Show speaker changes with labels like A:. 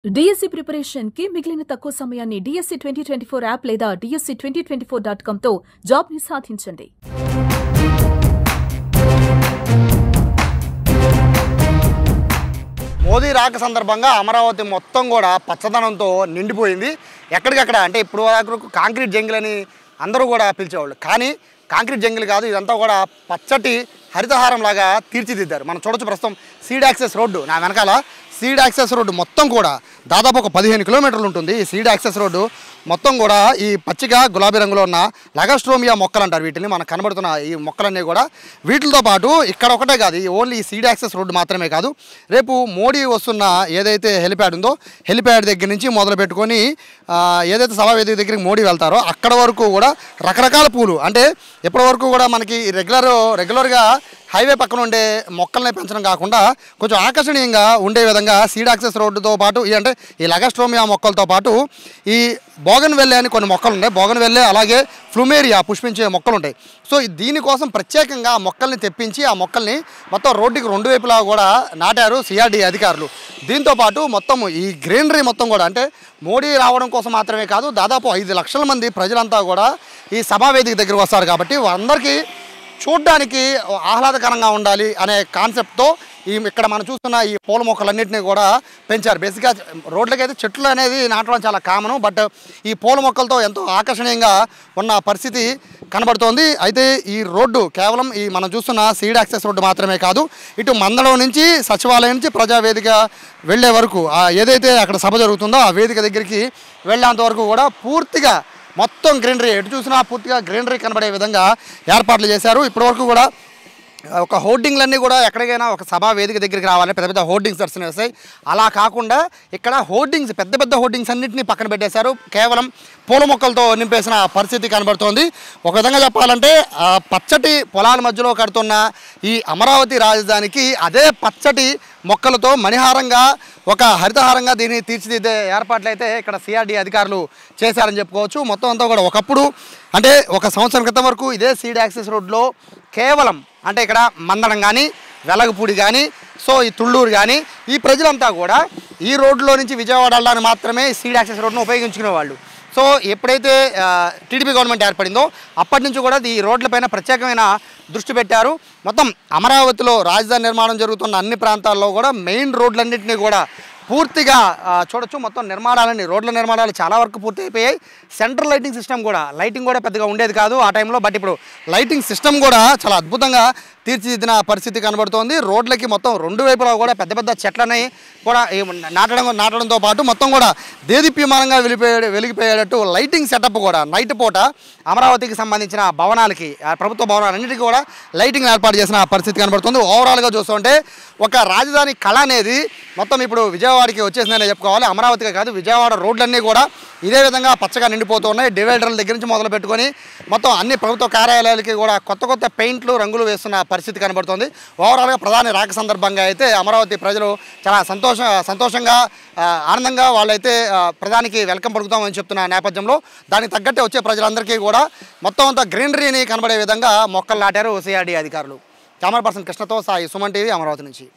A: DSC preparation కి మిగిలిన తక్కువ సమయాన్ని డిఎస్సి 2024 యాప్ లేదా DSC2024.com తో జాబ్ ని సాధించండి.
B: మోదీ రాక సందర్భంగా అమరావతి మొత్తం కూడా పచ్చదనంతో నిండిపోయింది. ఎక్కడికక్కడ అంటే ఇప్పుడు వరకు కాంక్రీట్ జంగిల్ అని అందరూ కూడా పిలిచేవాళ్ళు, కానీ కాంక్రీట్ జంగిల్ కాదు, ఇదంతా కూడా పచ్చటి హరితహారం లాగా తీర్చిదిద్దారు. మనం చూడొచ్చు ప్రస్తుతం సీడ్ యాక్సెస్ రోడ్డు నా వెనకాల. సీడ్ యాక్సెస్ రోడ్డు మొత్తం కూడా దాదాపు ఒక 15 కిలోమీటర్లు ఉంటుంది. ఈ సీడ్ యాక్సెస్ రోడ్డు మొత్తం కూడా ఈ పచ్చిగా గులాబీ రంగులో ఉన్న లగస్ట్రోమియా మొక్కలు అంటారు వీటిని. మనకు కనబడుతున్న ఈ మొక్కలన్నీ కూడా వీటితో పాటు ఇక్కడ ఒకటే కాదు, ఈ ఓన్లీ ఈ సీడ్ యాక్సెస్ రోడ్డు మాత్రమే కాదు, రేపు మోడీ వస్తున్న ఏదైతే హెలిప్యాడ్ ఉందో హెలిప్యాడ్ దగ్గర నుంచి మొదలు పెట్టుకొని ఏదైతే సభావేదిక దగ్గరికి మోడీ వెళ్తారో అక్కడ వరకు కూడా రకరకాల పూలు, అంటే ఇప్పటి వరకు కూడా మనకి రెగ్యులర్గా హైవే పక్కన ఉండే మొక్కల్ని పెంచడం కాకుండా కొంచెం ఆకర్షణీయంగా ఉండే విధంగా సీడ్ యాక్సెస్ రోడ్డుతో పాటు అంటే ఈ లగస్ట్రోమియా మొక్కలతో పాటు ఈ బోగన్వెల్లే అని కొన్ని మొక్కలు ఉంటాయి. బోగన్వెల్లే అలాగే ఫ్లూమేరియా పుష్పించే మొక్కలు ఉంటాయి. సో దీనికోసం ప్రత్యేకంగా మొక్కల్ని తెప్పించి ఆ మొక్కల్ని మొత్తం రోడ్డుకి రెండు వైపులా కూడా నాటారు సిఆర్డీ అధికారులు. దీంతోపాటు మొత్తం ఈ గ్రీనరీ మొత్తం కూడా అంటే మోడీ రావడం కోసం మాత్రమే కాదు, దాదాపు 5 లక్షల మంది ప్రజలంతా కూడా ఈ సభావేదిక దగ్గరకు వస్తారు కాబట్టి వారందరికీ చూడ్డానికి ఆహ్లాదకరంగా ఉండాలి అనే కాన్సెప్ట్తో ఇక్కడ మనం చూస్తున్న ఈ పూల మొక్కలన్నింటినీ కూడా పెంచారు. బేసిక్గా రోడ్లకైతే చెట్లు అనేది నాటడం చాలా కామను, బట్ ఈ పూల మొక్కలతో ఎంతో ఆకర్షణీయంగా ఉన్న పరిస్థితి కనబడుతోంది. అయితే ఈ రోడ్డు కేవలం ఈ మనం చూస్తున్న సీడ్ యాక్సెస్ రోడ్డు మాత్రమే కాదు, ఇటు మందడం నుంచి సచివాలయం నుంచి ప్రజావేదిక వెళ్ళే వరకు ఏదైతే అక్కడ సభ జరుగుతుందో ఆ వేదిక దగ్గరికి వెళ్ళేంత వరకు కూడా పూర్తిగా మొత్తం గ్రీనరీ, ఎటు చూసినా పూర్తిగా గ్రీనరీ కనబడే విధంగా ఏర్పాట్లు చేశారు. ఇప్పటివరకు కూడా ఒక హోర్డింగ్లన్నీ కూడా ఎక్కడికైనా ఒక సభా వేదిక దగ్గరికి రావాలని పెద్ద పెద్ద హోర్డింగ్స్ దర్శనం వస్తాయి. అలా కాకుండా ఇక్కడ హోర్డింగ్స్ పెద్ద పెద్ద హోర్డింగ్స్ అన్నింటినీ పక్కన పెట్టేశారు, కేవలం పూల మొక్కలతో నింపేసిన పరిస్థితి కనబడుతోంది. ఒక విధంగా చెప్పాలంటే పచ్చటి పొలాల మధ్యలో కడుతున్న ఈ అమరావతి రాజధానికి అదే పచ్చటి మొక్కలతో మణిహారంగా ఒక హరితహారంగా దీన్ని తీర్చిదిద్దే ఏర్పాట్లు అయితే ఇక్కడ సిఆర్డీ అధికారులు చేశారని చెప్పుకోవచ్చు. మొత్తం అంతా కూడా ఒకప్పుడు అంటే ఒక సంవత్సరం క్రితం వరకు ఇదే సీడ్ యాక్సెస్ రోడ్లో కేవలం అంటే ఇక్కడ మందడం కానీ వెలగపూడి కానీ సో ఈ తుళ్ళూరు కానీ ఈ ప్రజలంతా కూడా ఈ రోడ్లో నుంచి విజయవాడ వెళ్ళడానికి మాత్రమే సీడ్ యాక్సెస్ రోడ్ను ఉపయోగించుకునేవాళ్ళు. సో ఎప్పుడైతే టీడీపీ గవర్నమెంట్ ఏర్పడిందో అప్పటి నుంచి కూడా ఈ రోడ్లపైన ప్రత్యేకమైన దృష్టి పెట్టారు. మొత్తం అమరావతిలో రాజధాని నిర్మాణం జరుగుతున్న అన్ని ప్రాంతాల్లో కూడా మెయిన్ రోడ్లన్నింటినీ కూడా పూర్తిగా చూడొచ్చు. మొత్తం రోడ్ల నిర్మాణాలు చాలా వరకు పూర్తి అయిపోయాయి. సెంట్రల్ లైటింగ్ సిస్టమ్ కూడా లైటింగ్ కూడా పెద్దగా ఉండేది కాదు ఆ టైంలో, బట్ ఇప్పుడు లైటింగ్ సిస్టమ్ కూడా చాలా అద్భుతంగా తీర్చిదిద్దిన పరిస్థితి కనబడుతోంది. రోడ్లకి మొత్తం రెండు వైపులా కూడా పెద్ద పెద్ద చెట్లని కూడా నాటడంతో పాటు మొత్తం కూడా దేదీప్యమానంగా వెలిగిపోయేటట్టు లైటింగ్ సెటప్ కూడా నైట్ పూట అమరావతికి సంబంధించిన భవనాలకి ప్రభుత్వ భవనాలన్నిటికీ కూడా లైటింగ్ ఏర్పాటు చేసిన పరిస్థితి కనబడుతుంది. ఓవరాల్గా చూస్తుంటే ఒక రాజధాని కళ అనేది మొత్తం ఇప్పుడు విజయవాడకి వచ్చేసిందనే చెప్పుకోవాలి. అమరావతిగా కాదు, విజయవాడ రోడ్లన్నీ కూడా ఇదే విధంగా పచ్చగా నిండిపోతున్నాయి. డివైడర్ల దగ్గర నుంచి మొదలు పెట్టుకొని మొత్తం అన్ని ప్రభుత్వ కార్యాలయాలకి కూడా కొత్త కొత్త పెయింట్లు రంగులు వేస్తున్న పరిస్థితి కనబడుతుంది. ఓవరాల్గా ప్రధాని రాక సందర్భంగా అయితే అమరావతి ప్రజలు చాలా సంతోషంగా ఆనందంగా వాళ్ళైతే ప్రధానికి వెల్కమ్ పలుకుతామని చెప్తున్న నేపథ్యంలో దానికి తగ్గట్టే వచ్చే ప్రజలందరికీ కూడా మొత్తం అంతా గ్రీనరీని కనబడే విధంగా మొక్కలు నాటారు సిఆర్డీ అధికారులు. కెమెరా పర్సన్ కృష్ణతో సాయి, సుమన్ టీవీ, అమరావతి నుంచి.